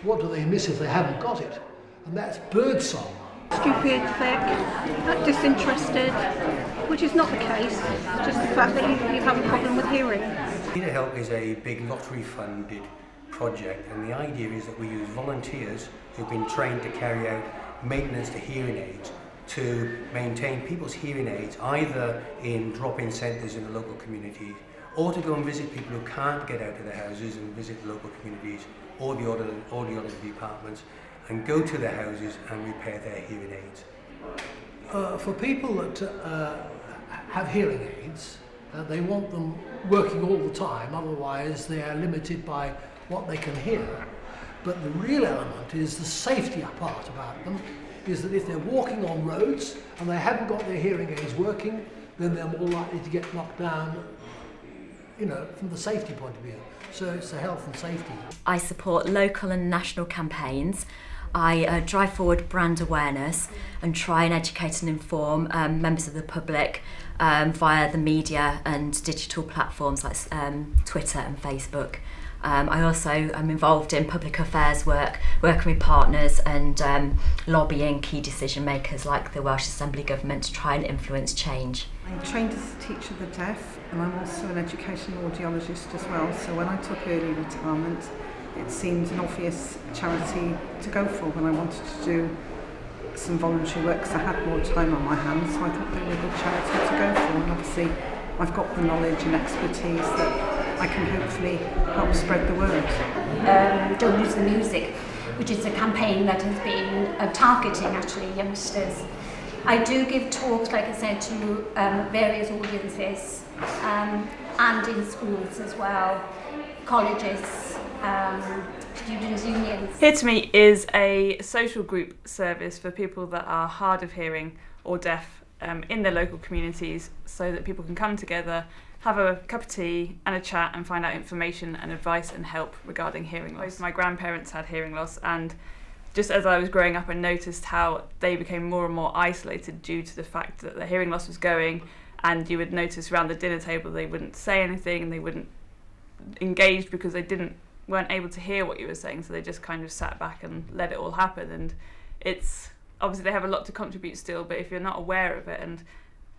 what do they miss if they haven't got it? And that's birdsong. Stupid, thick, disinterested, which is not the case. It's just the fact that you have a problem with hearing. Hear to Help is a big lottery-funded project, and the idea is that we use volunteers who've been trained to carry out maintenance to hearing aids to maintain people's hearing aids either in drop-in centres in the local community or to go and visit people who can't get out of their houses and visit the local communities or the other departments and go to their houses and repair their hearing aids. For people that have hearing aids, they want them working all the time, otherwise they are limited by what they can hear. But the real element is the safety part about them, is that if they're walking on roads and they haven't got their hearing aids working, then they're more likely to get knocked down, you know, from the safety point of view. So it's the health and safety. I support local and national campaigns. I drive forward brand awareness and try and educate and inform members of the public via the media and digital platforms like Twitter and Facebook. I also am involved in public affairs work, working with partners and lobbying key decision makers like the Welsh Assembly Government to try and influence change. I'm trained as a teacher of the deaf, and I'm also an educational audiologist as well, so when I took early retirement it seemed an obvious charity to go for when I wanted to do some voluntary work because I had more time on my hands, so I thought they were a good charity to go for, and obviously I've got the knowledge and expertise that I can hopefully help spread the word. Don't Lose the Music, which is a campaign that has been targeting actually youngsters. I do give talks, like I said, to various audiences and in schools as well, colleges, students' unions. Hear to Me is a social group service for people that are hard of hearing or deaf in their local communities, so that people can come together, have a cup of tea and a chat and find out information and advice and help regarding hearing loss. My grandparents had hearing loss, and just as I was growing up I noticed how they became more and more isolated due to the fact that the hearing loss was going, and you would notice around the dinner table they wouldn't say anything and they wouldn't engage because they weren't able to hear what you were saying, so they just kind of sat back and let it all happen. And it's obviously they have a lot to contribute still, but if you're not aware of it and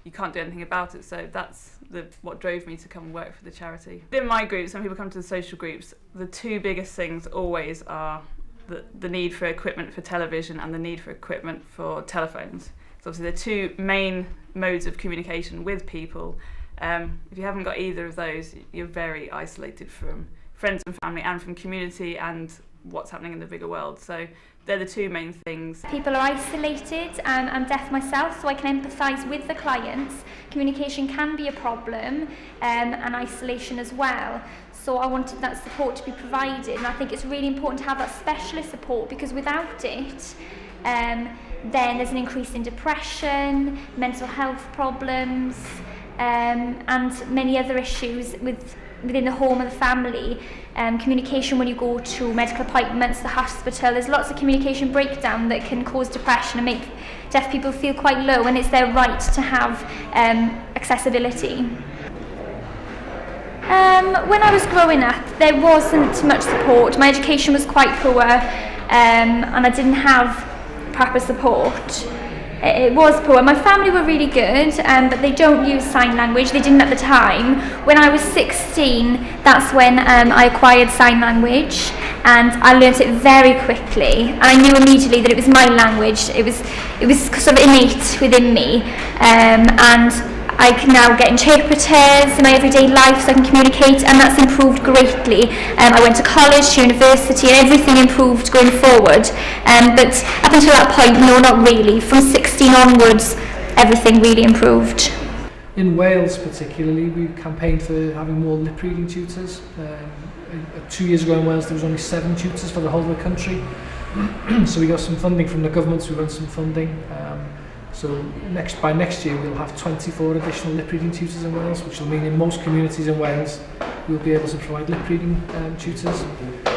you can't do anything about it, so that's what drove me to come and work for the charity. In my groups, when people come to the social groups, the two biggest things always are the need for equipment for television and the need for equipment for telephones. So obviously the two main modes of communication with people. If you haven't got either of those, you're very isolated from friends and family and from community and what's happening in the bigger world. So they're the two main things. People are isolated, and I'm deaf myself, so I can empathise with the clients. Communication can be a problem, and isolation as well. So I wanted that support to be provided, and I think it's really important to have that specialist support, because without it, then there's an increase in depression, mental health problems, and many other issues within the home and the family. Communication when you go to medical appointments, the hospital, there's lots of communication breakdown that can cause depression and make deaf people feel quite low, and it's their right to have accessibility. When I was growing up, there wasn't much support. My education was quite poor, and I didn't have proper support. It was poor. My family were really good, but they don't use sign language. They didn't at the time. When I was 16, that's when I acquired sign language, and I learnt it very quickly. And I knew immediately that it was my language. It was sort of innate within me, and I can now get interpreters in my everyday life so I can communicate, and that's improved greatly. I went to college, to university, and everything improved going forward. But up until that point, no, not really. From 16 onwards, everything really improved. In Wales particularly, we campaigned for having more lip reading tutors. 2 years ago in Wales there was only 7 tutors for the whole of the country. So we got some funding from the government, so we won some funding. So by next year we'll have 24 additional lip reading tutors in Wales, which will mean in most communities in Wales we'll be able to provide lip reading tutors.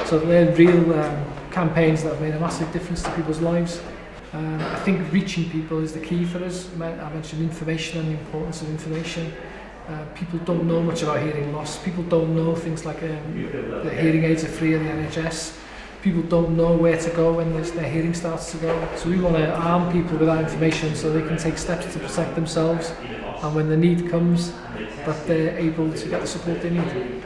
So they're real campaigns that have made a massive difference to people's lives. I think reaching people is the key for us. I mentioned information and the importance of information. People don't know much about hearing loss. People don't know things like that hearing aids are free in the NHS. people don't know where to go when their hearing starts to go. So we want to arm people with that information so they can take steps to protect themselves, and when the need comes, that they're able to get the support they need.